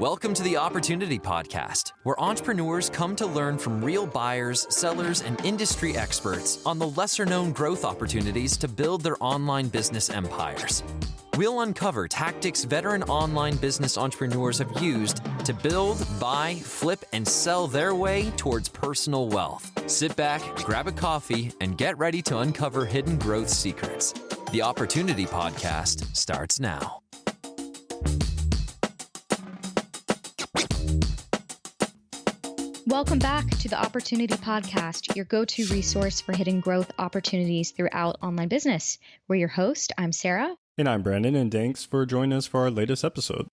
Welcome to the Opportunity Podcast, where entrepreneurs come to learn from real buyers, sellers, and industry experts on the lesser-known growth opportunities to build their online business empires. We'll uncover tactics veteran online business entrepreneurs have used to build, buy, flip, and sell their way towards personal wealth. Sit back, grab a coffee, and get ready to uncover hidden growth secrets. The Opportunity Podcast starts now. Welcome back to the Opportunity Podcast, your go-to resource for hidden growth opportunities throughout online business. We're your host. I'm Sarah. And I'm Brandon, and thanks for joining us for our latest episode.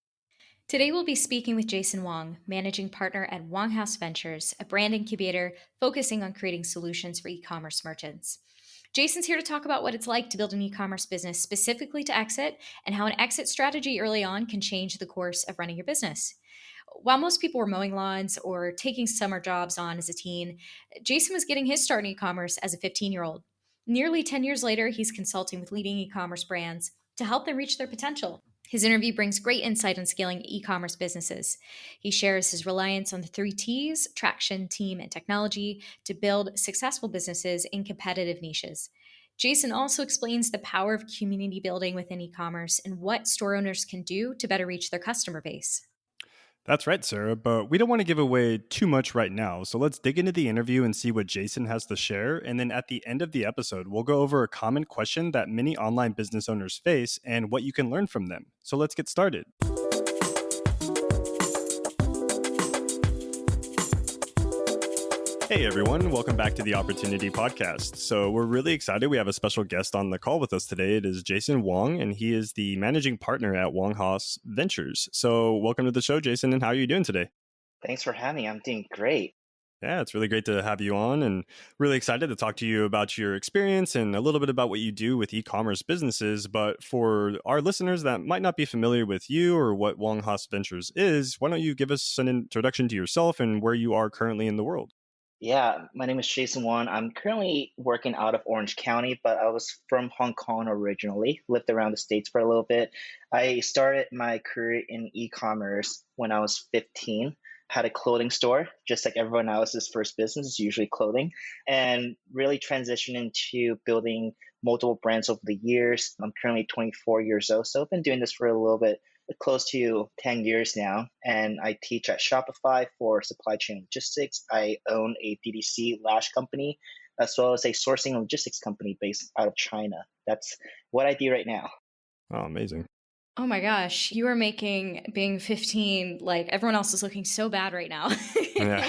Today we'll be speaking with Jason Wong, managing partner at Wonghaus Ventures, a brand incubator focusing on creating solutions for e-commerce merchants. Jason's here to talk about what it's like to build an e-commerce business specifically to exit and how an exit strategy early on can change the course of running your business. While most people were mowing lawns or taking summer jobs on as a teen, Jason was getting his start in e-commerce as a 15-year-old. Nearly 10 years later, he's consulting with leading e-commerce brands to help them reach their potential. His interview brings great insight on scaling e-commerce businesses. He shares his reliance on the 3 T's, traction, team, and technology, to build successful businesses in competitive niches. Jason also explains the power of community building within e-commerce and what store owners can do to better reach their customer base. That's right, Sarah, but we don't want to give away too much right now. So let's dig into the interview and see what Jason has to share. And then at the end of the episode, we'll go over a common question that many online business owners face and what you can learn from them. So let's get started. Hey everyone, welcome back to the Opportunity Podcast. So we're really excited. We have a special guest on the call with us today. It is Jason Wong, and he is the managing partner at Wonghaus Ventures. So welcome to the show, Jason, and how are you doing today? Thanks for having me. I'm doing great. Yeah, it's really great to have you on and really excited to talk to you about your experience and a little bit about what you do with e-commerce businesses. But for our listeners that might not be familiar with you or what Wonghaus Ventures is, why don't you give us an introduction to yourself and where you are currently in the world? Yeah, my name is Jason Wong. I'm currently working out of Orange County, but I was from Hong Kong originally, lived around the States for a little bit. I started my career in e-commerce when I was 15, had a clothing store, just like everyone else's first business is usually clothing, and really transitioned into building multiple brands over the years. I'm currently 24 years old, so I've been doing this for a little bit, close to 10 years now, and I teach at Shopify for supply chain logistics. I own a DTC lash company, as well as a sourcing and logistics company based out of China. That's what I do right now. Oh, amazing. Oh my gosh, you are making being 15, like everyone else is looking so bad right now. Yeah.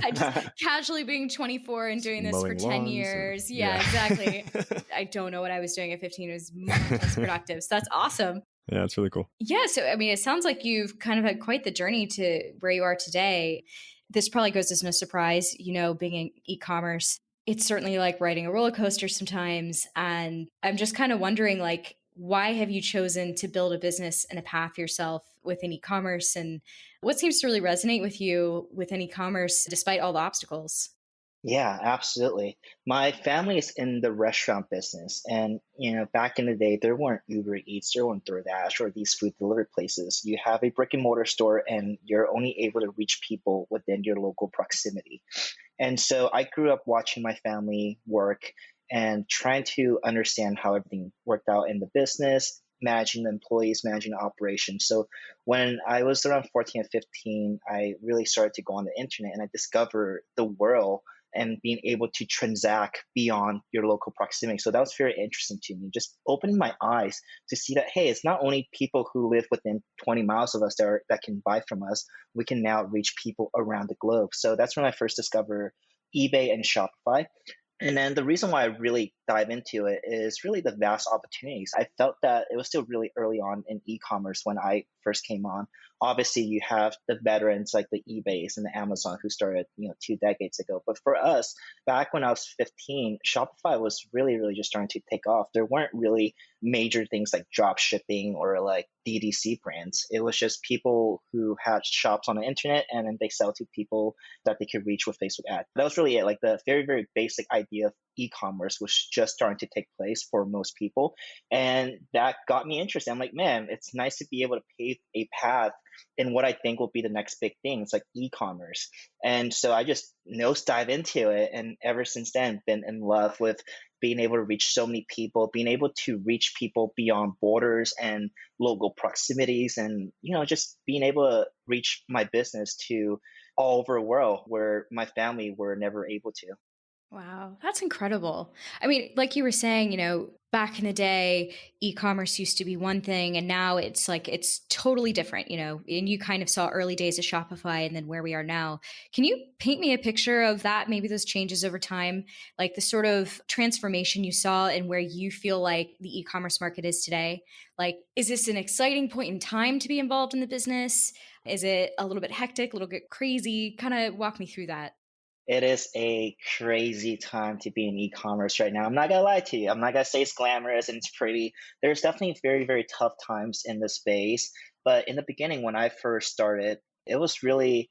I just casually being 24 and doing this for 10 years. Yeah. Exactly. I don't know what I was doing at 15. It was much less productive. So that's awesome. Yeah, it's really cool. Yeah. So, I mean, it sounds like you've kind of had quite the journey to where you are today. This probably goes as no surprise, being in e-commerce. It's certainly like riding a roller coaster sometimes. And I'm just kind of wondering, like, why have you chosen to build a business and a path for yourself within e-commerce? And what seems to really resonate with you within e-commerce despite all the obstacles? Yeah, absolutely. My family is in the restaurant business. And, back in the day, there weren't Uber Eats, there weren't DoorDash or these food delivery places. You have a brick and mortar store and you're only able to reach people within your local proximity. And so I grew up watching my family work and trying to understand how everything worked out in the business, managing the employees, managing the operations. So when I was around 14 and 15, I really started to go on the internet and I discovered the world and being able to transact beyond your local proximity. So that was very interesting to me, just opening my eyes to see that, hey, it's not only people who live within 20 miles of us that can buy from us, we can now reach people around the globe. So that's when I first discovered eBay and Shopify. And then the reason why I really dive into it is really the vast opportunities. I felt that it was still really early on in e-commerce when I first came on. Obviously, you have the veterans like the eBays and the Amazon who started, 2 decades ago. But for us, back when I was 15, Shopify was really, really just starting to take off. There weren't really major things like drop shipping or like DTC brands. It was just people who had shops on the internet and then they sell to people that they could reach with Facebook ads. That was really it, like the very, very basic idea of e-commerce was just starting to take place for most people. And that got me interested. I'm like, man, it's nice to be able to pave a path in what I think will be the next big thing. It's like e-commerce. And so I just nose dive into it. And ever since then, been in love with being able to reach so many people, being able to reach people beyond borders and local proximities, and just being able to reach my business to all over the world where my family were never able to. Wow, that's incredible. I mean, like you were saying, back in the day, e-commerce used to be one thing and now it's like it's totally different, and you kind of saw early days of Shopify and then where we are now. Can you paint me a picture of that, maybe those changes over time, like the sort of transformation you saw and where you feel like the e-commerce market is today? Like, is this an exciting point in time to be involved in the business? Is it a little bit hectic, a little bit crazy? Kind of walk me through that. It is a crazy time to be in e-commerce right now. I'm not gonna lie to you. I'm not gonna say it's glamorous and it's pretty. There's definitely very, very tough times in the space. But in the beginning, when I first started, it was really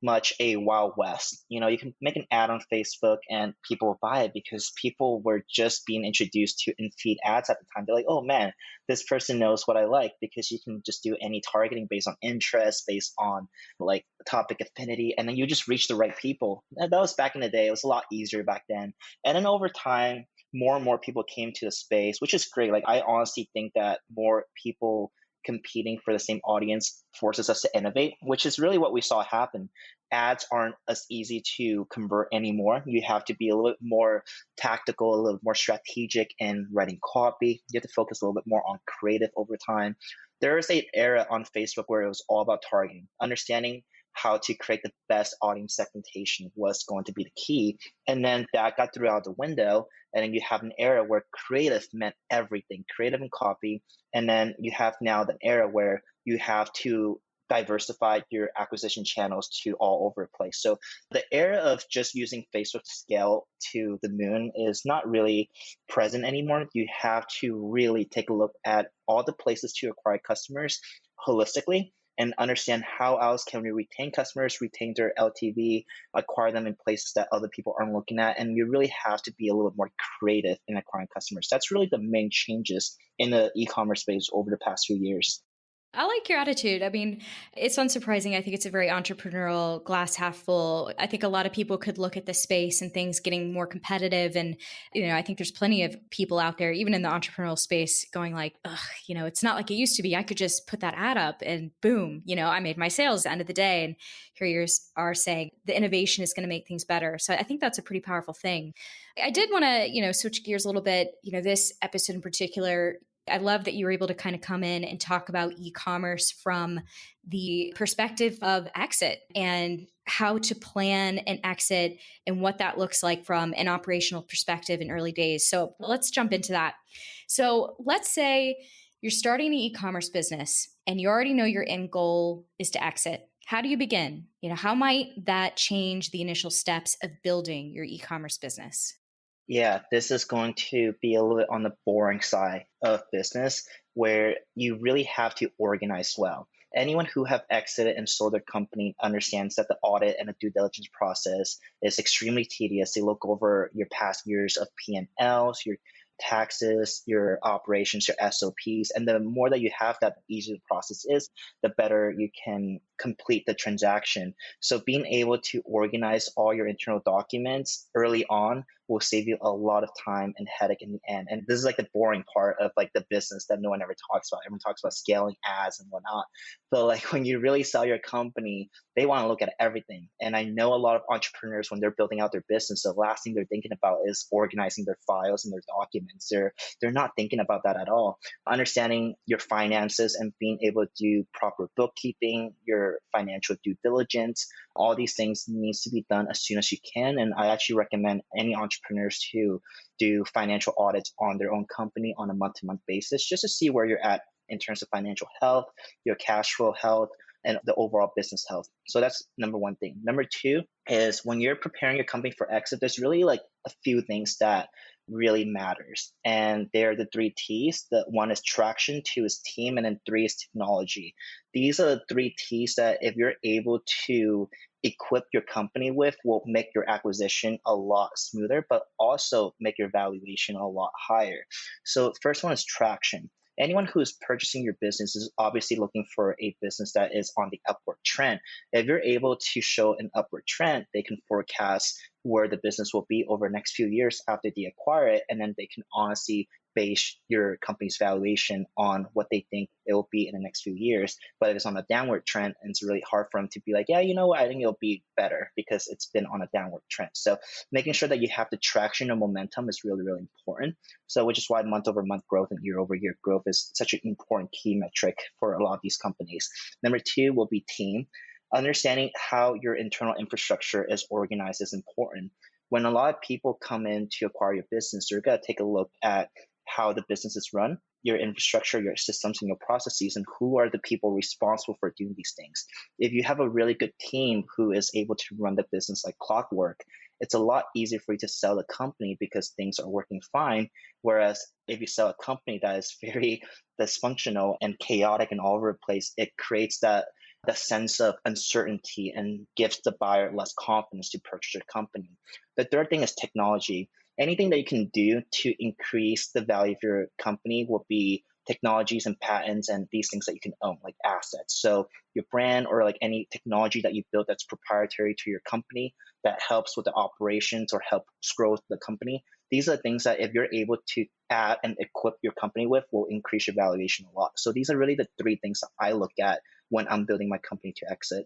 much a wild west. You can make an ad on Facebook and people will buy it because people were just being introduced to in-feed ads at the time. They're like, oh man, this person knows what I like, because you can just do any targeting based on interest, based on like topic affinity, and then you just reach the right people. And that was back in the day. It was a lot easier back then. And then over time, more and more people came to the space, which is great. Like, I honestly think that more people competing for the same audience forces us to innovate, which is really what we saw happen. Ads aren't as easy to convert anymore. You have to be a little bit more tactical, a little more strategic in writing copy. You have to focus a little bit more on creative over time. There is an era on Facebook where it was all about targeting, understanding how to create the best audience segmentation was going to be the key. And then that got thrown out the window. And then you have an era where creative meant everything, creative and copy. And then you have now the era where you have to diversify your acquisition channels to all over the place. So the era of just using Facebook to scale to the moon is not really present anymore. You have to really take a look at all the places to acquire customers holistically and understand how else can we retain customers, retain their LTV, acquire them in places that other people aren't looking at. And you really have to be a little bit more creative in acquiring customers. That's really the main changes in the e-commerce space over the past few years. I like your attitude. I mean, it's unsurprising. I think it's a very entrepreneurial, glass half full. I think a lot of people could look at the space and things getting more competitive. And, I think there's plenty of people out there, even in the entrepreneurial space, going like, ugh, it's not like it used to be. I could just put that ad up and boom, I made my sales at the end of the day. And here you are saying the innovation is going to make things better. So I think that's a pretty powerful thing. I did want to, switch gears a little bit. This episode in particular, I love that you were able to kind of come in and talk about e-commerce from the perspective of exit and how to plan an exit and what that looks like from an operational perspective in early days. So let's jump into that. So let's say you're starting an e-commerce business and you already know your end goal is to exit. How do you begin? How might that change the initial steps of building your e-commerce business? Yeah, this is going to be a little bit on the boring side of business where you really have to organize well. Anyone who have exited and sold their company understands that the audit and the due diligence process is extremely tedious. They look over your past years of P&Ls, your taxes, your operations, your SOPs. And the more that you have that, the easier the process is, the better you can complete the transaction. So being able to organize all your internal documents early on will save you a lot of time and headache in the end. And this is like the boring part of like the business that no one ever talks about. Everyone talks about scaling ads and whatnot. But like when you really sell your company, they want to look at everything. And I know a lot of entrepreneurs, when they're building out their business, the last thing they're thinking about is organizing their files and their documents. They're not thinking about that at all. Understanding your finances and being able to do proper bookkeeping, your financial due diligence, all these things needs to be done as soon as you can. And I actually recommend any entrepreneurs to do financial audits on their own company on a month-to-month basis, just to see where you're at in terms of financial health, your cash flow health, and the overall business health. So that's number one thing. Number two is when you're preparing your company for exit, there's really like a few things that really matters. And they're the three T's. The one is traction, two is team, and then three is technology. These are the three T's that if you're able to equip your company with will make your acquisition a lot smoother, but also make your valuation a lot higher. So first one is traction. Anyone who is purchasing your business is obviously looking for a business that is on the upward trend. If you're able to show an upward trend, they can forecast where the business will be over the next few years after they acquire it, and then they can honestly base your company's valuation on what they think it will be in the next few years. But if it's on a downward trend, and it's really hard for them to be like, yeah, you know what, I think it'll be better because it's been on a downward trend. So making sure that you have the traction and momentum is really, really important. So which is why month over month growth and year over year growth is such an important key metric for a lot of these companies. Number two will be team. Understanding how your internal infrastructure is organized is important. When a lot of people come in to acquire your business, you're going to take a look at how the business is run, your infrastructure, your systems, and your processes, and who are the people responsible for doing these things. If you have a really good team who is able to run the business like clockwork, it's a lot easier for you to sell the company because things are working fine. Whereas if you sell a company that is very dysfunctional and chaotic and all over the place, it creates that the sense of uncertainty and gives the buyer less confidence to purchase your company. The third thing is technology. Anything that you can do to increase the value of your company will be technologies and patents and these things that you can own, like assets. So your brand or like any technology that you build that's proprietary to your company that helps with the operations or helps grow the company. These are things that if you're able to add and equip your company with will increase your valuation a lot. So these are really the three things that I look at when I'm building my company to exit.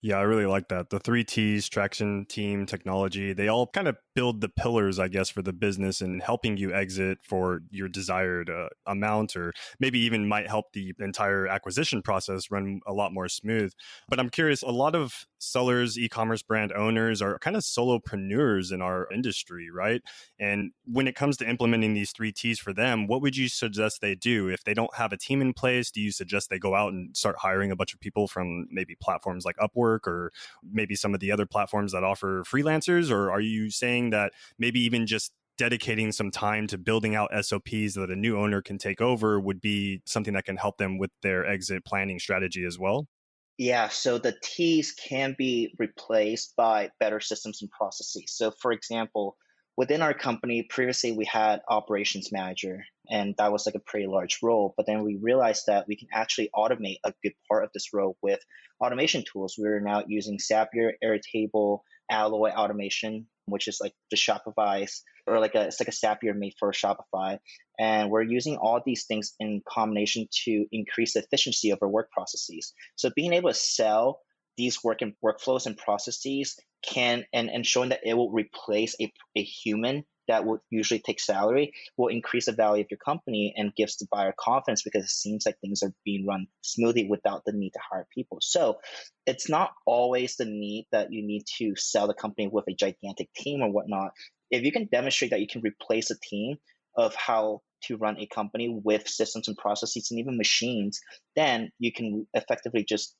Yeah, I really like that. The three T's, traction, team, technology, they all kind of build the pillars, I guess, for the business and helping you exit for your desired amount, or maybe even might help the entire acquisition process run a lot more smooth. But I'm curious, a lot of sellers, e-commerce brand owners are kind of solopreneurs in our industry, right? And when it comes to implementing these three T's for them, what would you suggest they do? If they don't have a team in place, do you suggest they go out and start hiring a bunch of people from maybe platforms like Upwork or maybe some of the other platforms that offer freelancers? Or are you saying that maybe even just dedicating some time to building out SOPs that a new owner can take over would be something that can help them with their exit planning strategy as well? Yeah, so the T's can be replaced by better systems and processes. So for example, within our company, previously we had operations manager, and that was like a pretty large role. But then we realized that we can actually automate a good part of this role with automation tools. We're now using Zapier, Airtable, Alloy automation, which is like the Shopify's, or it's like a Zapier made for Shopify. And we're using all these things in combination to increase the efficiency of our work processes. So being able to sell these workflows and processes and showing that it will replace a human that would usually take salary will increase the value of your company and gives the buyer confidence because it seems like things are being run smoothly without the need to hire people. So it's not always the need that you need to sell the company with a gigantic team or whatnot. If you can demonstrate that you can replace a team of how to run a company with systems and processes and even machines, then you can effectively just,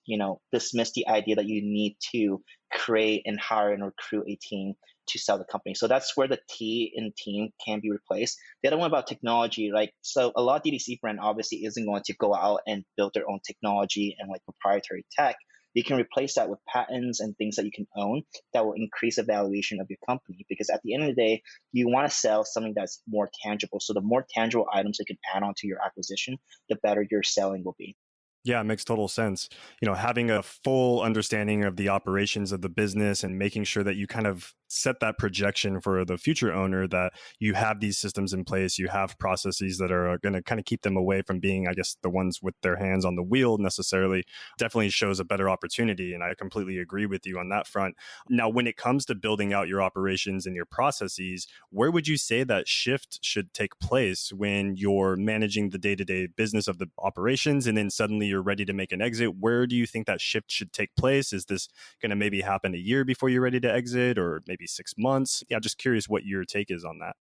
dismiss the idea that you need to create and hire and recruit a team to sell the company. So that's where the T in team can be replaced. The other one about technology, so a lot of DTC brand obviously isn't going to go out and build their own technology and like proprietary tech. You can replace that with patents and things that you can own that will increase the valuation of your company. Because at the end of the day, you want to sell something that's more tangible. So the more tangible items you can add on to your acquisition, the better your selling will be. Yeah, it makes total sense. Having a full understanding of the operations of the business and making sure that you kind of set that projection for the future owner that you have these systems in place, you have processes that are going to kind of keep them away from being, I guess, the ones with their hands on the wheel necessarily, definitely shows a better opportunity. And I completely agree with you on that front. Now, when it comes to building out your operations and your processes, where would you say that shift should take place when you're managing the day-to-day business of the operations and then suddenly you're ready to make an exit? Where do you think that shift should take place? Is this going to maybe happen a year before you're ready to exit, or maybe 6 months? Yeah, just curious what your take is on that.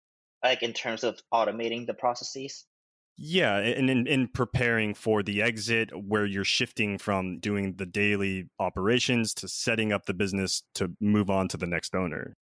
Like in terms of automating the processes? Yeah, and in preparing for the exit, where you're shifting from doing the daily operations to setting up the business to move on to the next owner.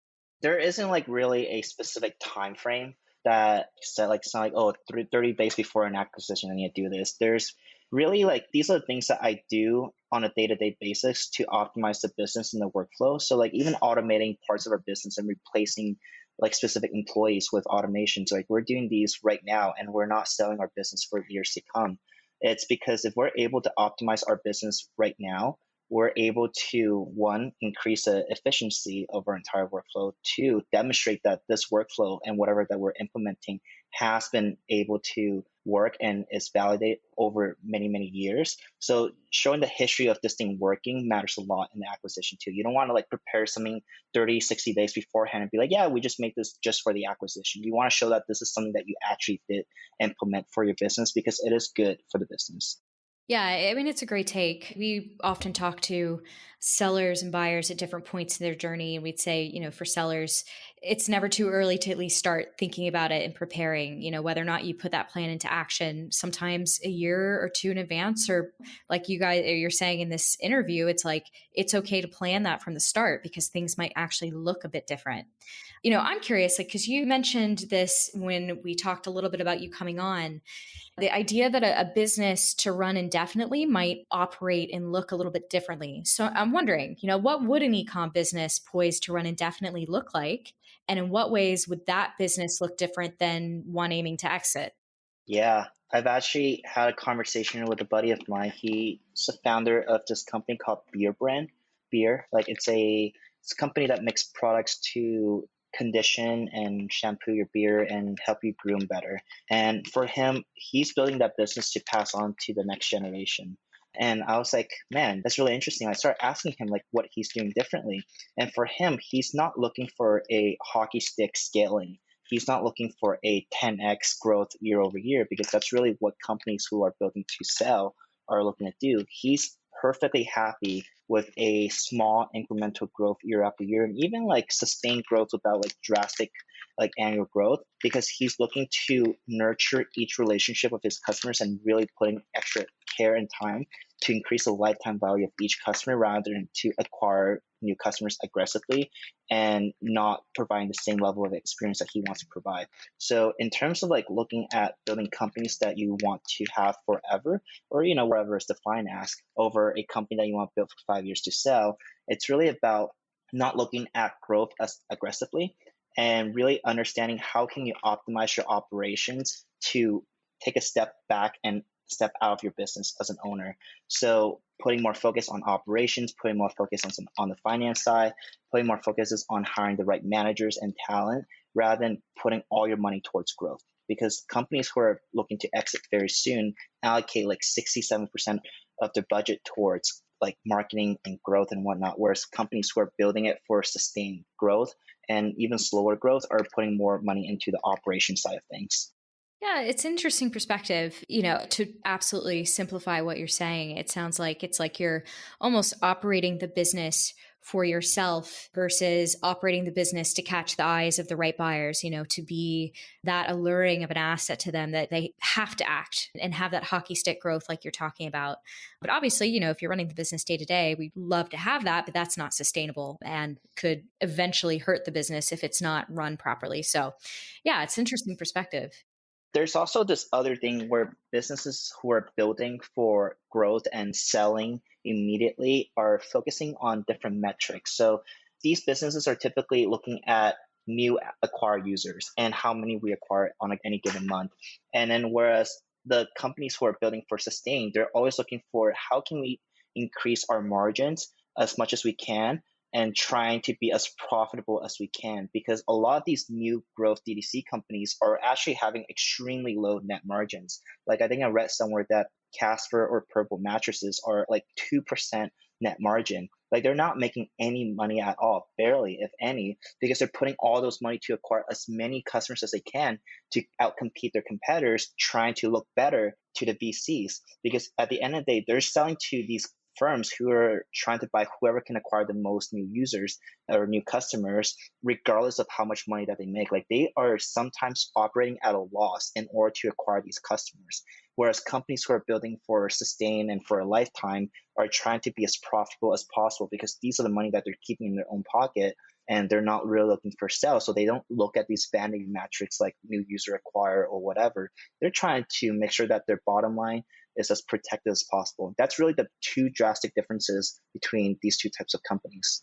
There isn't like really a specific time frame that said like it's not like 30 days before an acquisition I need to do this. There's really like these are the things that I do on a day-to-day basis to optimize the business and the workflow. So like even automating parts of our business and replacing like specific employees with automations. Like we're doing these right now and we're not selling our business for years to come. It's because if we're able to optimize our business right now, we're able to, one, increase the efficiency of our entire workflow, two, demonstrate that this workflow and whatever that we're implementing has been able to work and is validated over many, many years. So showing the history of this thing working matters a lot in the acquisition too. You don't want to like prepare something 30, 60 days beforehand and be like, yeah, we just make this just for the acquisition. You want to show that this is something that you actually did implement for your business because it is good for the business. Yeah, I mean, it's a great take. We often talk to sellers and buyers at different points in their journey. And we'd say, for sellers, it's never too early to at least start thinking about it and preparing, whether or not you put that plan into action, sometimes a year or two in advance, or like you're saying in this interview, it's like, it's okay to plan that from the start because things might actually look a bit different. I'm curious, like, because you mentioned this when we talked a little bit about you coming on, the idea that a business to run indefinitely might operate and look a little bit differently. So I'm wondering, what would an e-com business poised to run indefinitely look like? And in what ways would that business look different than one aiming to exit? Yeah, I've actually had a conversation with a buddy of mine. He's the founder of this company called Beer Brand. Beer, like it's a company that makes products to condition and shampoo your beer and help you groom better. And for him, he's building that business to pass on to the next generation. And I was like, man, that's really interesting. I started asking him like what he's doing differently. And for him, he's not looking for a hockey stick scaling. He's not looking for a 10x growth year over year because that's really what companies who are building to sell are looking to do. He's perfectly happy with a small incremental growth year after year and even like sustained growth without like drastic like annual growth because he's looking to nurture each relationship with his customers and really putting extra care and time to increase the lifetime value of each customer rather than to acquire new customers aggressively and not providing the same level of experience that he wants to provide. So in terms of like looking at building companies that you want to have forever or wherever is defined as over a company that you want to build for 5 years to sell, it's really about not looking at growth as aggressively and really understanding how can you optimize your operations to take a step back and step out of your business as an owner. So putting more focus on operations, putting more focus on the finance side, putting more focuses on hiring the right managers and talent rather than putting all your money towards growth. Because companies who are looking to exit very soon allocate like 67% of their budget towards like marketing and growth and whatnot, whereas companies who are building it for sustained growth and even slower growth are putting more money into the operation side of things. Yeah, it's an interesting perspective, to absolutely simplify what you're saying. It sounds like it's like you're almost operating the business for yourself versus operating the business to catch the eyes of the right buyers, to be that alluring of an asset to them that they have to act and have that hockey stick growth like you're talking about. But obviously, if you're running the business day to day, we'd love to have that, but that's not sustainable and could eventually hurt the business if it's not run properly. So yeah, it's an interesting perspective. There's also this other thing where businesses who are building for growth and selling immediately are focusing on different metrics. So these businesses are typically looking at new acquired users and how many we acquire on any given month. And then whereas the companies who are building for sustain, they're always looking for how can we increase our margins as much as we can and trying to be as profitable as we can because a lot of these new growth DTC companies are actually having extremely low net margins. Like I think I read somewhere that Casper or Purple mattresses are like 2% net margin. Like they're not making any money at all, barely, if any, because they're putting all those money to acquire as many customers as they can to outcompete their competitors, trying to look better to the VCs. Because at the end of the day, they're selling to these firms who are trying to buy whoever can acquire the most new users or new customers, regardless of how much money that they make. Like they are sometimes operating at a loss in order to acquire these customers. Whereas companies who are building for sustain and for a lifetime are trying to be as profitable as possible because these are the money that they're keeping in their own pocket and they're not really looking for sales. So they don't look at these vanity metrics like new user acquire or whatever. They're trying to make sure that their bottom line is as protected as possible. That's really the two drastic differences between these two types of companies.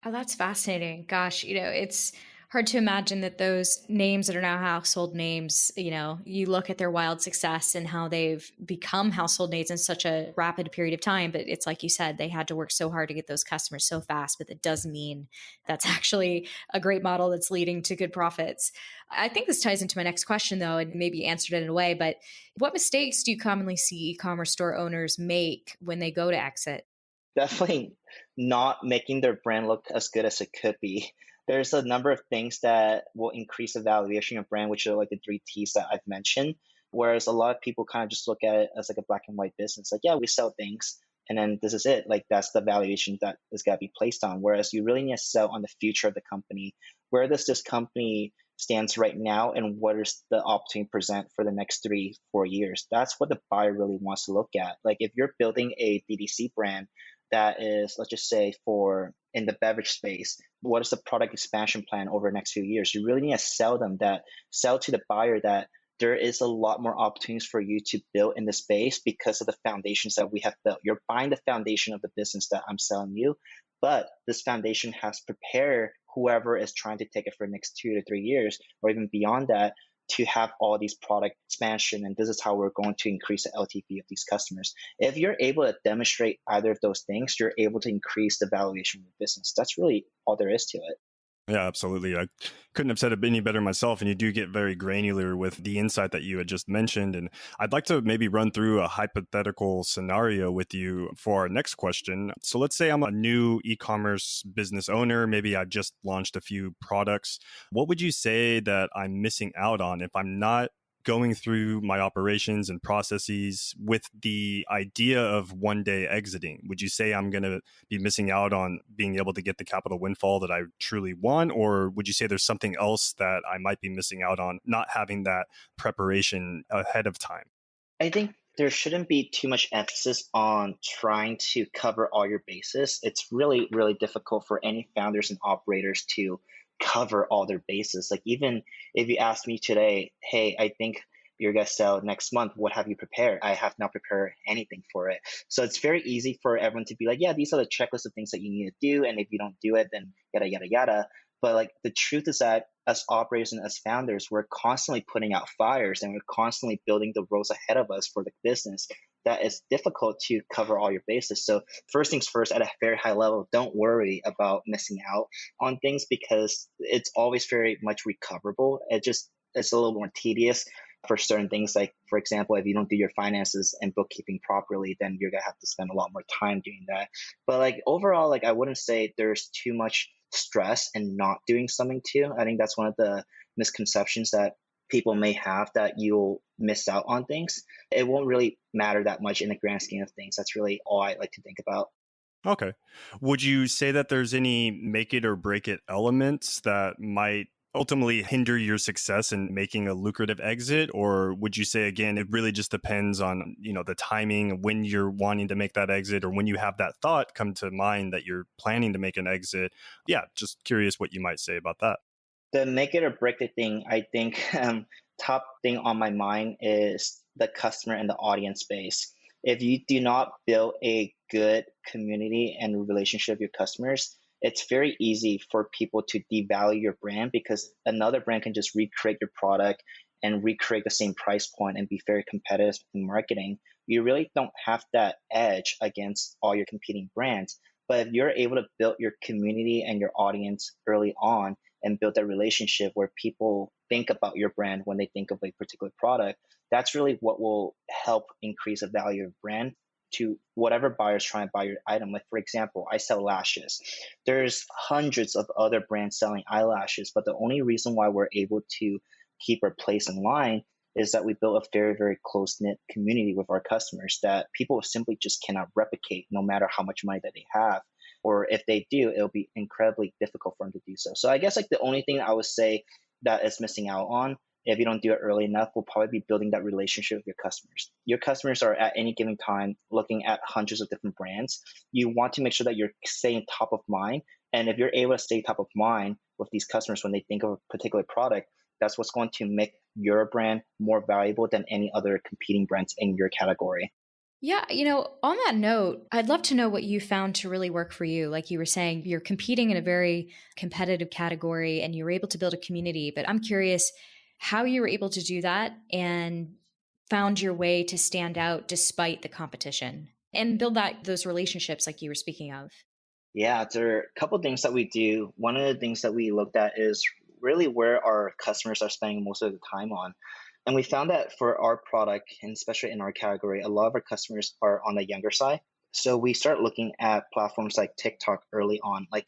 Oh, that's fascinating. Gosh, it's hard to imagine that those names that are now household names, you look at their wild success and how they've become household names in such a rapid period of time. But it's like you said, they had to work so hard to get those customers so fast, but it does mean that's actually a great model that's leading to good profits. I think this ties into my next question, though, and maybe you answered it in a way, but what mistakes do you commonly see e-commerce store owners make when they go to exit? Definitely not making their brand look as good as it could be. There's a number of things that will increase the valuation of brand, which are like the three T's that I've mentioned. Whereas a lot of people kind of just look at it as like a black and white business. Like, yeah, we sell things and then this is it. Like that's the valuation that is got to be placed on. Whereas you really need to sell on the future of the company. Where does this company stands right now and what is the opportunity present for the next 3-4 years? That's what the buyer really wants to look at. Like if you're building a DTC brand that is, let's just say, for in the beverage space, what is the product expansion plan over the next few years? You really need to sell to the buyer that there is a lot more opportunities for you to build in the space because of the foundations that we have built. You're buying the foundation of the business that I'm selling you, but this foundation has prepared whoever is trying to take it for the next 2 to 3 years or even beyond that to have all these product expansion. And this is how we're going to increase the LTV of these customers. If you're able to demonstrate either of those things, you're able to increase the valuation of the business. That's really all there is to it. Yeah, absolutely. I couldn't have said it any better myself. And you do get very granular with the insight that you had just mentioned. And I'd like to maybe run through a hypothetical scenario with you for our next question. So let's say I'm a new e-commerce business owner. Maybe I just launched a few products. What would you say that I'm missing out on if I'm not going through my operations and processes with the idea of one day exiting? Would you say I'm going to be missing out on being able to get the capital windfall that I truly want? Or would you say there's something else that I might be missing out on not having that preparation ahead of time? I think there shouldn't be too much emphasis on trying to cover all your bases. It's really, really difficult for any founders and operators to cover all their bases. Like even if you ask me today, hey, I think you're gonna sell next month, what have you prepared? I have not prepared anything for it. So it's very easy for everyone to be like, yeah, these are the checklist of things that you need to do. And if you don't do it, then yada, yada, yada. But like the truth is that as operators and as founders, we're constantly putting out fires and we're constantly building the roads ahead of us for the business. That is difficult to cover all your bases. So first things first, at a very high level, don't worry about missing out on things because it's always very much recoverable. It's a little more tedious for certain things. Like for example, if you don't do your finances and bookkeeping properly, then you're gonna have to spend a lot more time doing that. But like overall, like I wouldn't say there's too much stress and not doing something too. I think that's one of the misconceptions that people may have, that you'll miss out on things. It won't really matter that much in the grand scheme of things. That's really all I like to think about. Okay. Would you say that there's any make it or break it elements that might ultimately hinder your success in making a lucrative exit? Or would you say, again, it really just depends on, the timing, when you're wanting to make that exit or when you have that thought come to mind that you're planning to make an exit? Yeah, just curious what you might say about that. The make it or break it thing, I think top thing on my mind is the customer and the audience base. If you do not build a good community and relationship with your customers, it's very easy for people to devalue your brand because another brand can just recreate your product and recreate the same price point and be very competitive in marketing. You really don't have that edge against all your competing brands. But if you're able to build your community and your audience early on and build that relationship where people think about your brand when they think of a particular product, that's really what will help increase the value of brand to whatever buyers trying to buy your item. Like for example, I sell lashes. There's hundreds of other brands selling eyelashes, but the only reason why we're able to keep our place in line is that we built a very, very close-knit community with our customers that people simply just cannot replicate no matter how much money that they have. Or if they do, it'll be incredibly difficult for them to do so. So I guess like the only thing I would say that is missing out on, if you don't do it early enough, will probably be building that relationship with your customers. Your customers are at any given time looking at hundreds of different brands. You want to make sure that you're staying top of mind. And if you're able to stay top of mind with these customers when they think of a particular product, that's what's going to make your brand more valuable than any other competing brands in your category. Yeah, on that note, I'd love to know what you found to really work for you. Like you were saying, you're competing in a very competitive category and you were able to build a community, but I'm curious how you were able to do that and found your way to stand out despite the competition and build those relationships like you were speaking of. Yeah, there are a couple of things that we do. One of the things that we looked at is really where our customers are spending most of the time on. And we found that for our product, and especially in our category, a lot of our customers are on the younger side. So we start looking at platforms like TikTok early on, like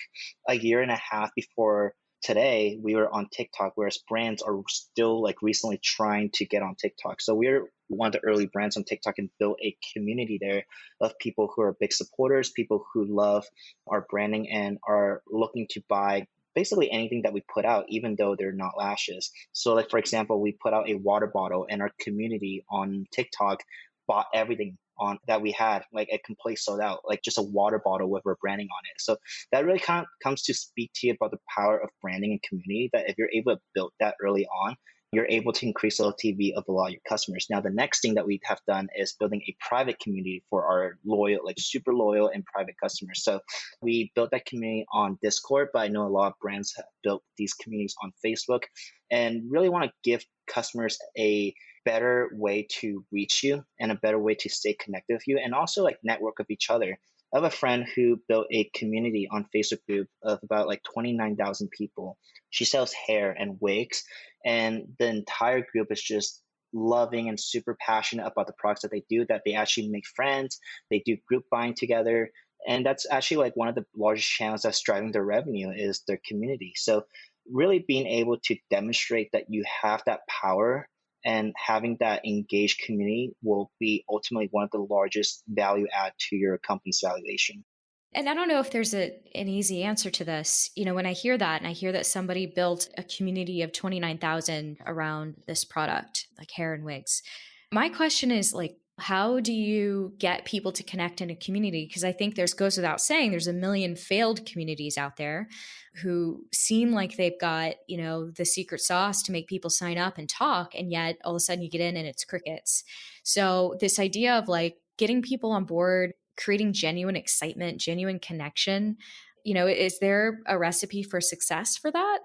a year and a half before today, we were on TikTok, whereas brands are still like recently trying to get on TikTok. So we're one of the early brands on TikTok and built a community there of people who are big supporters, people who love our branding and are looking to buy basically anything that we put out, even though they're not lashes. So, like for example, we put out a water bottle, and our community on TikTok bought everything on that we had, like a complete sold out, like just a water bottle with our branding on it. So that really kind of comes to speak to you about the power of branding and community. That if you're able to build that early on, you're able to increase the LTV of a lot of your customers. Now, the next thing that we have done is building a private community for our loyal, like super loyal and private customers. So we built that community on Discord, but I know a lot of brands have built these communities on Facebook and really want to give customers a better way to reach you and a better way to stay connected with you and also like network with each other. I have a friend who built a community on Facebook group of about like 29,000 people. She sells hair and wigs, and the entire group is just loving and super passionate about the products that they do, that they actually make friends, they do group buying together. And that's actually like one of the largest channels that's driving their revenue is their community. So really being able to demonstrate that you have that power and having that engaged community will be ultimately one of the largest value add to your company's valuation. And I don't know if there's an easy answer to this. When I hear that and I hear that somebody built a community of 29,000 around this product, like hair and wigs, my question is like, how do you get people to connect in a community? Because I think there's goes without saying, there's a million failed communities out there who seem like they've got, the secret sauce to make people sign up and talk. And yet all of a sudden you get in and it's crickets. So this idea of like getting people on board, creating genuine excitement, genuine connection, is there a recipe for success for that?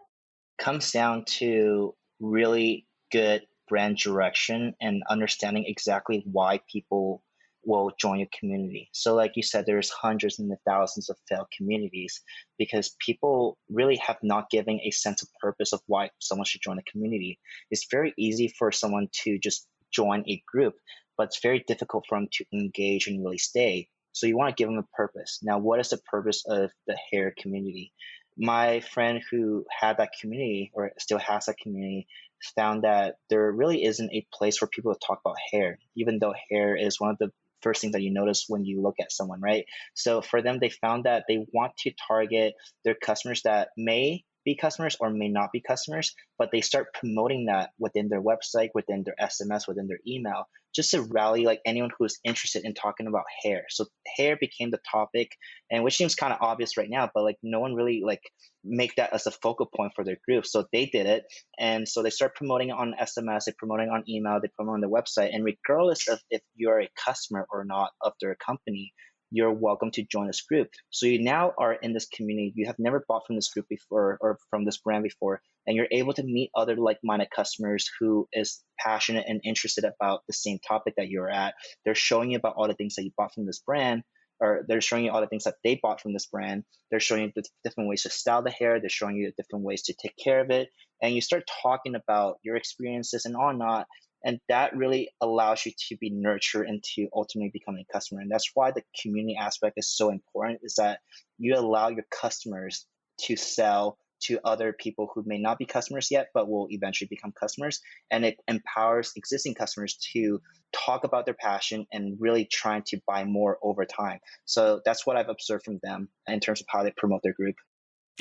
Comes down to really good brand direction and understanding exactly why people will join your community. So like you said, there's hundreds and thousands of failed communities because people really have not given a sense of purpose of why someone should join a community. It's very easy for someone to just join a group, but it's very difficult for them to engage and really stay. So you want to give them a purpose. Now, what is the purpose of the hair community? My friend who had that community or still has that community found that there really isn't a place for people to talk about hair, even though hair is one of the first things that you notice when you look at someone, right? So for them, they found that they want to target their customers that may be customers or may not be customers, but they start promoting that within their website, within their SMS, within their email, just to rally like anyone who's interested in talking about hair. So hair became the topic, and which seems kind of obvious right now, but like no one really like make that as a focal point for their group. So they did it. And so they start promoting it on SMS, they promoting on email, they promote on their website. And regardless of if you're a customer or not of their company, you're welcome to join this group. So you now are in this community. You have never bought from this group before or from this brand before, and you're able to meet other like-minded customers who is passionate and interested about the same topic that you're at. They're showing you about all the things that you bought from this brand, or they're showing you all the things that they bought from this brand. They're showing you the different ways to style the hair. They're showing you the different ways to take care of it. And you start talking about your experiences and all not. And that really allows you to be nurtured and to ultimately become a customer. And that's why the community aspect is so important, is that you allow your customers to sell to other people who may not be customers yet, but will eventually become customers. And it empowers existing customers to talk about their passion and really trying to buy more over time. So that's what I've observed from them in terms of how they promote their group.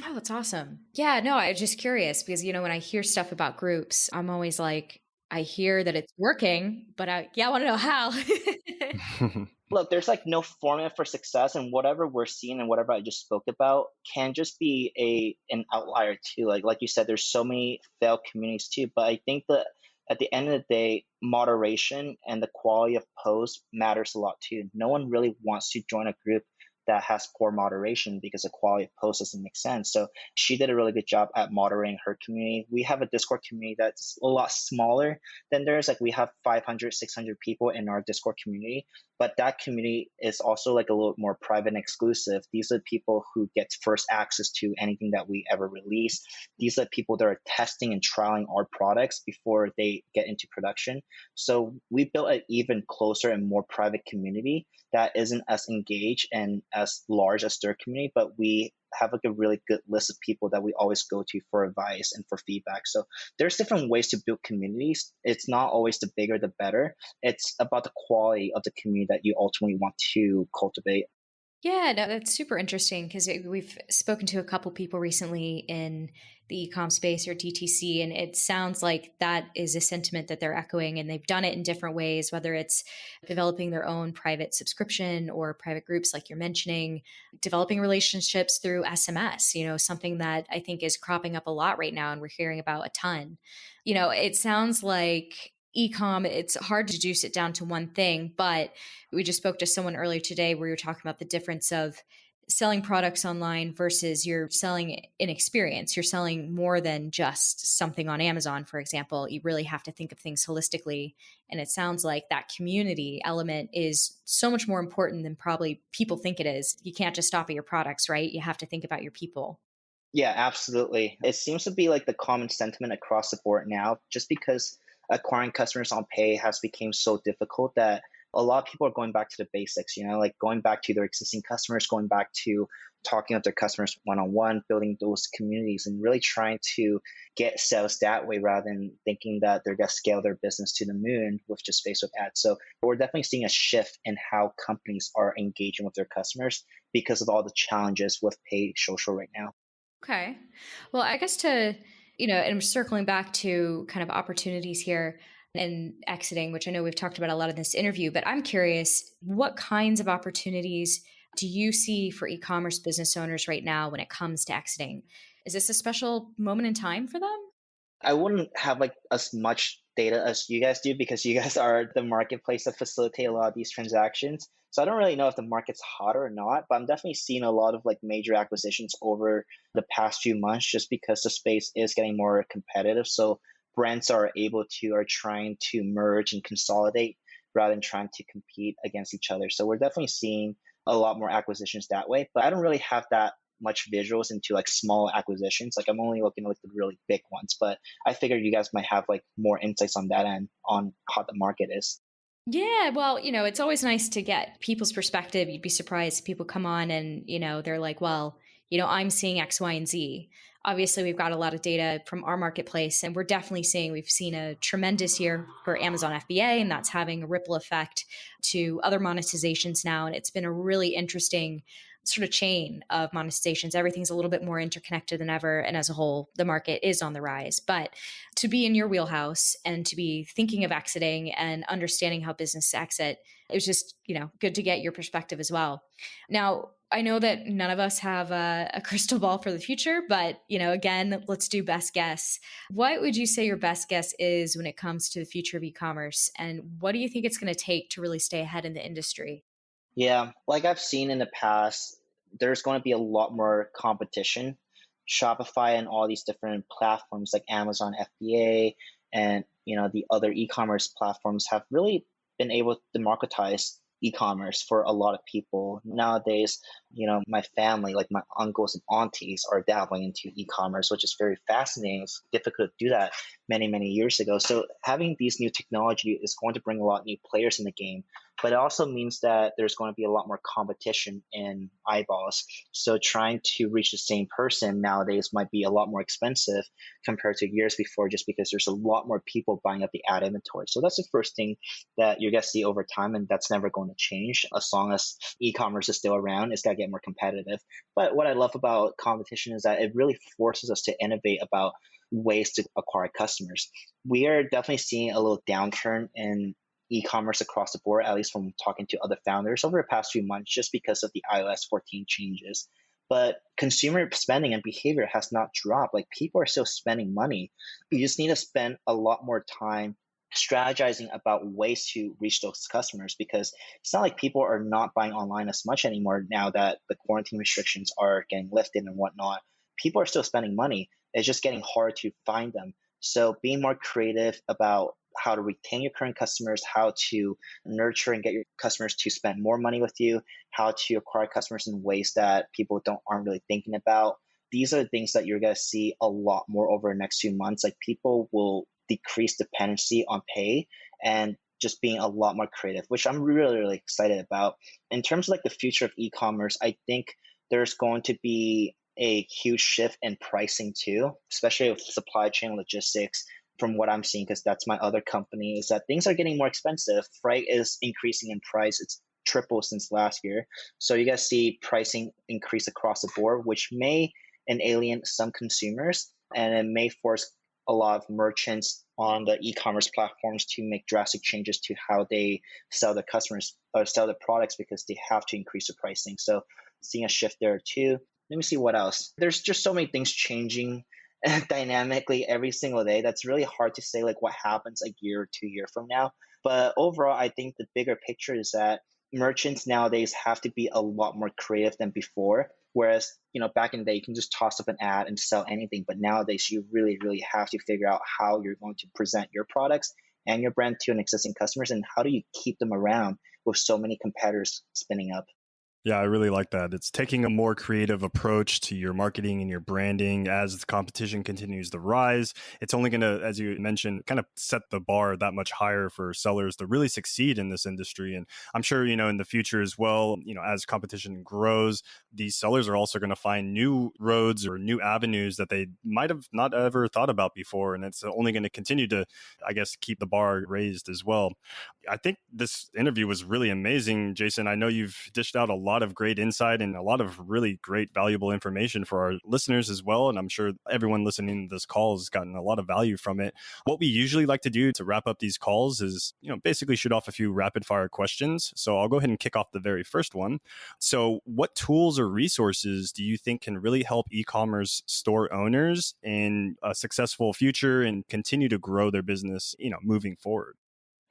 Oh, that's awesome. Yeah, no, I'm just curious because, when I hear stuff about groups, I'm always like, I hear that it's working, but I want to know how. Look, there's like no formula for success, and whatever we're seeing and whatever I just spoke about can just be an outlier too. Like you said, there's so many failed communities too. But I think that at the end of the day, moderation and the quality of posts matters a lot too. No one really wants to join a group that has poor moderation because the quality of posts doesn't make sense. So she did a really good job at moderating her community. We have a Discord community that's a lot smaller than theirs. Like we have 500, 600 people in our Discord community, but that community is also like a little more private and exclusive. These are people who get first access to anything that we ever release. These are people that are testing and trialing our products before they get into production. So we built an even closer and more private community that isn't as engaged and as large as their community, but we have like a really good list of people that we always go to for advice and for feedback. So there's different ways to build communities. It's not always the bigger the better. It's about the quality of the community that you ultimately want to cultivate. Yeah, no, that's super interesting because we've spoken to a couple people recently in the e-com space or DTC, and it sounds like that is a sentiment that they're echoing, and they've done it in different ways, whether it's developing their own private subscription or private groups like you're mentioning, developing relationships through SMS, something that I think is cropping up a lot right now and we're hearing about a ton. It sounds like e-com, it's hard to reduce it down to one thing, but we just spoke to someone earlier today where you were talking about the difference of selling products online versus you're selling an experience. You're selling more than just something on Amazon, for example. You really have to think of things holistically. And it sounds like that community element is so much more important than probably people think it is. You can't just stop at your products, right? You have to think about your people. Yeah, absolutely. It seems to be like the common sentiment across the board now, just because acquiring customers on pay has become so difficult that a lot of people are going back to the basics, like going back to their existing customers, going back to talking with their customers one-on-one, building those communities and really trying to get sales that way rather than thinking that they're going to scale their business to the moon with just Facebook ads. So we're definitely seeing a shift in how companies are engaging with their customers because of all the challenges with paid social right now. Okay. Well, I guess and I'm circling back to kind of opportunities here and exiting, which I know we've talked about a lot in this interview, but I'm curious, what kinds of opportunities do you see for e-commerce business owners right now when it comes to exiting? Is this a special moment in time for them? I wouldn't have like as much data as you guys do because you guys are the marketplace that facilitate a lot of these transactions. So I don't really know if the market's hot or not, but I'm definitely seeing a lot of like major acquisitions over the past few months just because the space is getting more competitive. So brands are trying to merge and consolidate rather than trying to compete against each other. So we're definitely seeing a lot more acquisitions that way, but I don't really have that much visuals into like small acquisitions. Like I'm only looking at like the really big ones, but I figured you guys might have like more insights on that end on how the market is. Yeah, well, it's always nice to get people's perspective. You'd be surprised if people come on and, they're like, well, I'm seeing X, Y, and Z. Obviously, we've got a lot of data from our marketplace, and we've seen a tremendous year for Amazon FBA, and that's having a ripple effect to other monetizations now. And it's been a really interesting sort of chain of monetizations. Everything's a little bit more interconnected than ever. And as a whole, the market is on the rise. But to be in your wheelhouse and to be thinking of exiting and understanding how business exit, it was just, good to get your perspective as well. Now, I know that none of us have a crystal ball for the future, but, again, let's do best guess. What would you say your best guess is when it comes to the future of e-commerce? And what do you think it's going to take to really stay ahead in the industry? Yeah, like I've seen in the past, there's going to be a lot more competition. Shopify and all these different platforms like Amazon FBA and the other e-commerce platforms have really been able to democratize e-commerce for a lot of people. Nowadays, my family, like my uncles and aunties are dabbling into e-commerce, which is very fascinating. It's difficult to do that many, many years ago. So having these new technology is going to bring a lot of new players in the game, but it also means that there's going to be a lot more competition in eyeballs. So trying to reach the same person nowadays might be a lot more expensive compared to years before, just because there's a lot more people buying up the ad inventory. So that's the first thing that you're going to see over time, and that's never going to change as long as e-commerce is still around. It's got to get more competitive. But what I love about competition is that it really forces us to innovate about ways to acquire customers. We are definitely seeing a little downturn in e-commerce across the board, at least from talking to other founders over the past few months, just because of the iOS 14 changes. but consumer spending and behavior has not dropped. Like people are still spending money. You just need to spend a lot more time strategizing about ways to reach those customers, because it's not like people are not buying online as much anymore now that the quarantine restrictions are getting lifted and whatnot. People are still spending money. It's just getting hard to find them. So being more creative about how to retain your current customers, how to nurture and get your customers to spend more money with you, how to acquire customers in ways that people aren't really thinking about. These are the things that you're going to see a lot more over the next few months. Like people will decrease dependency on pay and just being a lot more creative, which I'm really, really excited about. In terms of like the future of e-commerce, I think there's going to be a huge shift in pricing too, especially with supply chain logistics. From what I'm seeing, because that's my other company, is that things are getting more expensive. Freight is increasing in price. It's tripled since last year. So you guys see pricing increase across the board, which may alienate some consumers, and it may force a lot of merchants on the e-commerce platforms to make drastic changes to how they sell their customers or sell their products, because they have to increase the pricing. So seeing a shift there too. Let me see what else. There's just so many things changing dynamically every single day. That's really hard to say like what happens a year or 2 years from now. But overall, I think the bigger picture is that merchants nowadays have to be a lot more creative than before. Whereas, back in the day, you can just toss up an ad and sell anything. But nowadays, you really, really have to figure out how you're going to present your products and your brand to an existing customers, and how do you keep them around with so many competitors spinning up. Yeah, I really like that. It's taking a more creative approach to your marketing and your branding as the competition continues to rise. It's only going to, as you mentioned, kind of set the bar that much higher for sellers to really succeed in this industry. And I'm sure, in the future as well, as competition grows, these sellers are also going to find new roads or new avenues that they might have not ever thought about before. And it's only going to continue to, I guess, keep the bar raised as well. I think this interview was really amazing, Jason. I know you've dished out a lot of great insight and a lot of really great, valuable information for our listeners as well. And I'm sure everyone listening to this call has gotten a lot of value from it. What we usually like to do to wrap up these calls is, basically shoot off a few rapid fire questions. So I'll go ahead and kick off the very first one. So what tools or resources do you think can really help e-commerce store owners in a successful future and continue to grow their business, moving forward?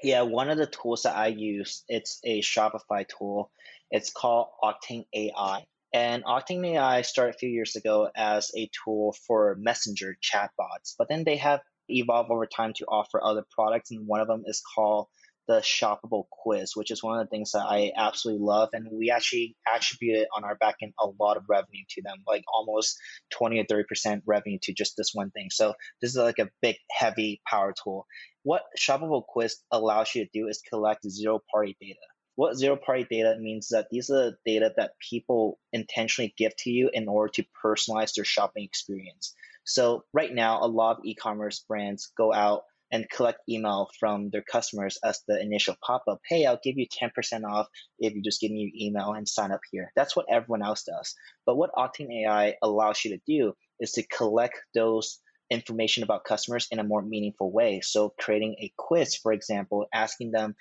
Yeah, one of the tools that I use, it's a Shopify tool. It's called Octane AI. And Octane AI started a few years ago as a tool for messenger chatbots, but then they have evolved over time to offer other products. And one of them is called the Shoppable Quiz, which is one of the things that I absolutely love. And we actually attributed on our backend a lot of revenue to them, like almost 20 or 30% revenue to just this one thing. So this is like a big, heavy power tool. What Shoppable Quiz allows you to do is collect zero-party data. What zero-party data means that these are the data that people intentionally give to you in order to personalize their shopping experience. So right now, a lot of e-commerce brands go out and collect email from their customers as the initial pop-up. Hey, I'll give you 10% off if you just give me your email and sign up here. That's what everyone else does. But what Octane AI allows you to do is to collect those information about customers in a more meaningful way. So creating a quiz, for example, asking them,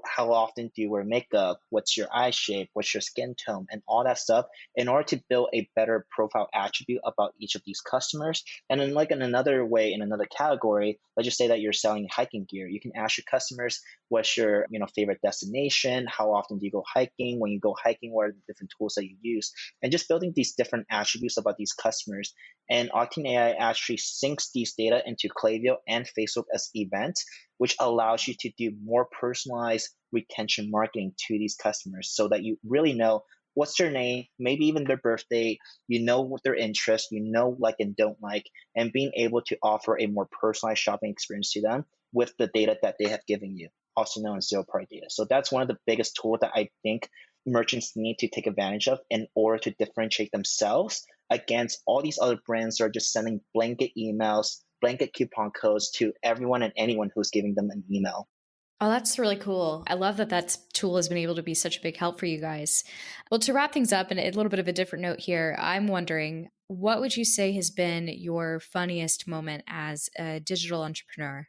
how often do you wear makeup? What's your eye shape? What's your skin tone? And all that stuff in order to build a better profile attribute about each of these customers. And then like in another way, in another category, let's just say that you're selling hiking gear. You can ask your customers, what's your favorite destination? How often do you go hiking? When you go hiking, what are the different tools that you use? And just building these different attributes about these customers. And Octane AI actually syncs these data into Klaviyo and Facebook as events, which allows you to do more personalized retention marketing to these customers so that you really know what's their name, maybe even their birthday, what their interests, like and don't like, and being able to offer a more personalized shopping experience to them with the data that they have given you, also known as zero-party data. So that's one of the biggest tools that I think merchants need to take advantage of in order to differentiate themselves against all these other brands that are just sending blanket emails, blanket coupon codes to everyone and anyone who's giving them an email. Oh, that's really cool. I love that tool has been able to be such a big help for you guys. Well, to wrap things up, and a little bit of a different note here, I'm wondering, what would you say has been your funniest moment as a digital entrepreneur?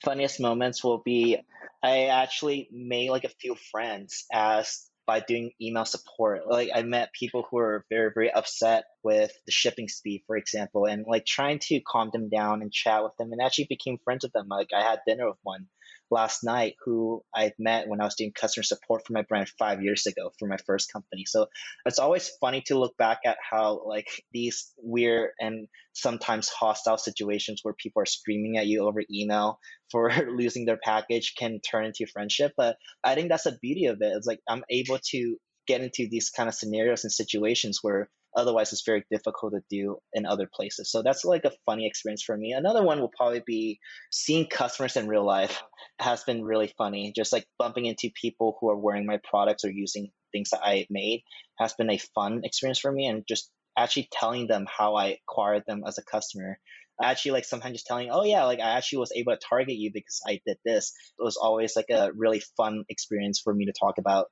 Funniest moments will be, I actually made like a few friends as by doing email support. Like I met people who are very, very upset with the shipping speed, for example, and like trying to calm them down and chat with them and actually became friends with them. Like I had dinner with one last night who I met when I was doing customer support for my brand 5 years ago for my first company. So it's always funny to look back at how like these weird and sometimes hostile situations where people are screaming at you over email for losing their package can turn into friendship. But I think that's the beauty of it. It's like I'm able to get into these kind of scenarios and situations where otherwise it's very difficult to do in other places. So that's like a funny experience for me. Another one will probably be seeing customers in real life has been really funny. Just like bumping into people who are wearing my products or using things that I made has been a fun experience for me, and just actually telling them how I acquired them as a customer. I actually like sometimes just telling, oh yeah, like I actually was able to target you because I did this. It was always like a really fun experience for me to talk about.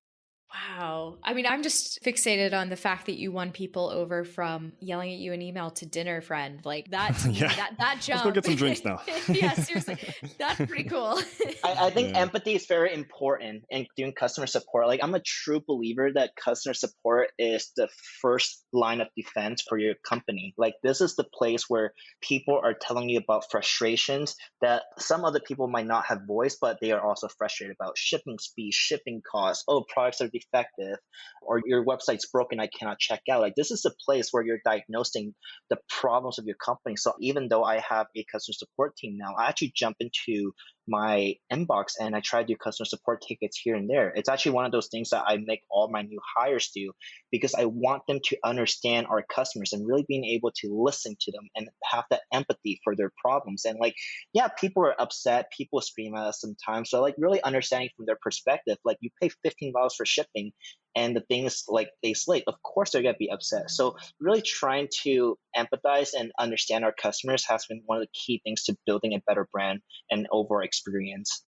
Wow. I mean, I'm just fixated on the fact that you won people over from yelling at you in email to dinner friend. Like that, Yeah. that jump. Let's go get some drinks now. Yeah, seriously. That's pretty cool. I think empathy is very important in doing customer support. Like I'm a true believer that customer support is the first line of defense for your company. Like this is the place where people are telling you about frustrations that some other people might not have voiced, but they are also frustrated about shipping speed, shipping costs. Oh, products are defective, or your website's broken, I cannot check out. Like this is the place where you're diagnosing the problems of your company. So even though I have a customer support team now, I actually jump into my inbox and I try to do customer support tickets here and there. It's actually one of those things that I make all my new hires do, because I want them to understand our customers and really being able to listen to them and have that empathy for their problems. And like, yeah, people are upset, people scream at us sometimes. So like really understanding from their perspective, like you pay $15 for shipping and the things like days late, of course they're going to be upset. So really trying to empathize and understand our customers has been one of the key things to building a better brand and overall experience.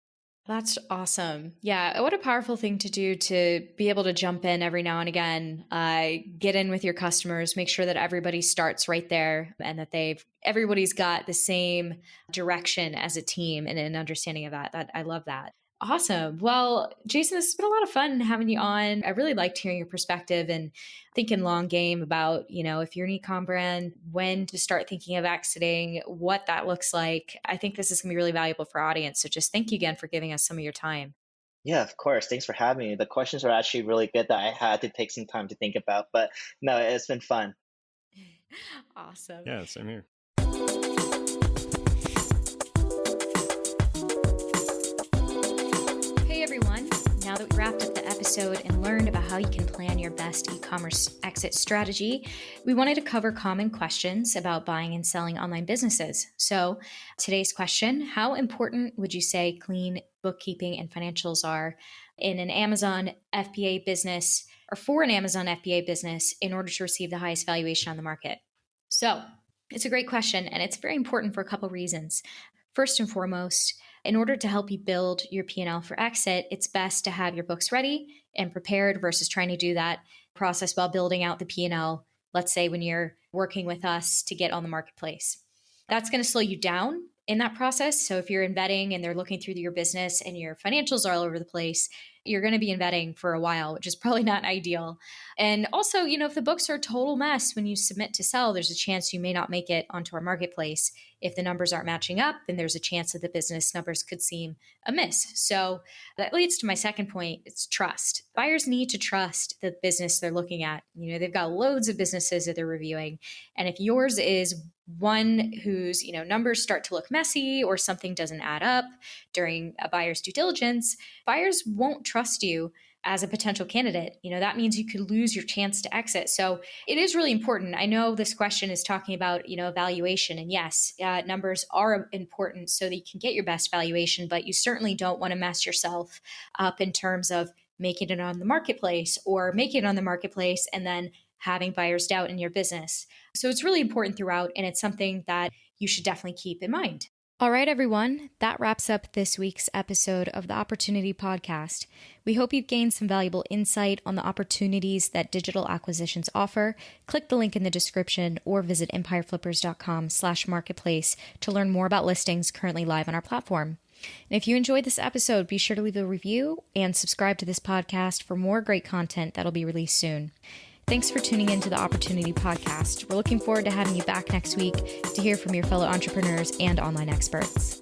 That's awesome. Yeah. What a powerful thing to do, to be able to jump in every now and again, get in with your customers, make sure that everybody starts right there and that everybody's got the same direction as a team and an understanding of that. I love that. Awesome. Well, Jason, this has been a lot of fun having you on. I really liked hearing your perspective and thinking long game about, if you're an e-com brand, when to start thinking of exiting, what that looks like. I think this is going to be really valuable for our audience. So just thank you again for giving us some of your time. Yeah, of course. Thanks for having me. The questions are actually really good that I had to take some time to think about, but no, it's been fun. Awesome. Yeah, same here. Everyone. Now that we wrapped up the episode and learned about how you can plan your best e-commerce exit strategy, we wanted to cover common questions about buying and selling online businesses. So today's question: how important would you say clean bookkeeping and financials are in an Amazon FBA business, or for an Amazon FBA business, in order to receive the highest valuation on the market? So it's a great question, and it's very important for a couple reasons. First and foremost, in order to help you build your P&L for exit, it's best to have your books ready and prepared versus trying to do that process while building out the P&L, let's say when you're working with us to get on the marketplace. That's going to slow you down in that process. So if you're embedding and they're looking through your business and your financials are all over the place, you're going to be embedding for a while, which is probably not ideal. And also, if the books are a total mess when you submit to sell, there's a chance you may not make it onto our marketplace. If the numbers aren't matching up, then there's a chance that the business numbers could seem amiss. So that leads to my second point. It's trust. Buyers need to trust the business they're looking at. They've got loads of businesses that they're reviewing. And if yours is one whose numbers start to look messy or something doesn't add up during a buyer's due diligence, buyers won't trust you as a potential candidate. That means you could lose your chance to exit. So it is really important. I know this question is talking about, valuation, and yes, numbers are important so that you can get your best valuation, but you certainly don't want to mess yourself up in terms of making it on the marketplace and then having buyers doubt in your business. So it's really important throughout, and it's something that you should definitely keep in mind. All right, everyone, that wraps up this week's episode of the Opportunity Podcast. We hope you've gained some valuable insight on the opportunities that digital acquisitions offer. Click the link in the description or visit empireflippers.com/marketplace to learn more about listings currently live on our platform. And if you enjoyed this episode, be sure to leave a review and subscribe to this podcast for more great content that'll be released soon. Thanks for tuning in to the Opportunity Podcast. We're looking forward to having you back next week to hear from your fellow entrepreneurs and online experts.